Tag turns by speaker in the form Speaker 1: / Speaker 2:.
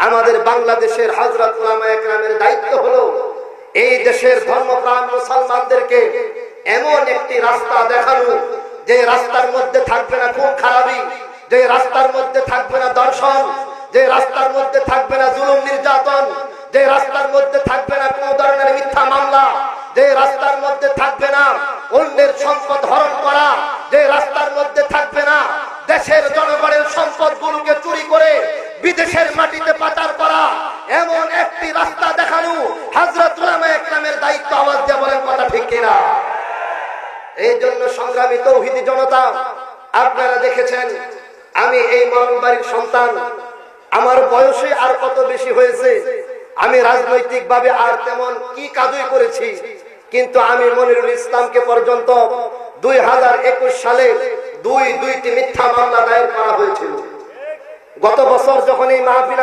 Speaker 1: আমাদের বাংলাদেশের হযরত উলামায়ে কেরামের দায়িত্ব হলো এই দেশের ধর্মপ্রাণ মুসলমানদেরকে এমন একটি রাস্তা দেখানো, যে রাস্তার মধ্যে থাকবে না খুন খারাপি, যে রাস্তার মধ্যে থাকবে না দর্শন, যে রাস্তার মধ্যে থাকবে না জুলুম নির্যাতন, যে রাস্তার মধ্যে থাকবে না কোনো ধরনের মিথ্যা মামলা, যে রাস্তার মধ্যে থাকবে না অন্যের সম্পদ হরণ করা, যে রাস্তার মধ্যে থাকবে না দেশের জনগণের সম্পদগুলোকে চুরি করে বিদেশের মাটিতে পাচার করা, এমন একটি রাস্তা দেখানো হযরত উলামায়ে কেরামের দায়িত্ব। আওয়াজ দিয়ে বলেন কথা ঠিক কিনা? এই জন্য সংগ্রামী তৌহিদি জনতা, আপনারা দেখেছেন আমি এই মরণবাড়ির সন্তান, আমার বয়সে আর কত বেশি হয়েছে, আমি রাজনৈতিক ভাবে আর তেমন কি কাজই করেছি, কিন্তু আমি মনিরুল ইসলামকে পর্যন্ত 2021 সালে দুইটি মিথ্যা মামলা দায়ের করা হয়েছিল। গত বছর যখন এই মাহফিল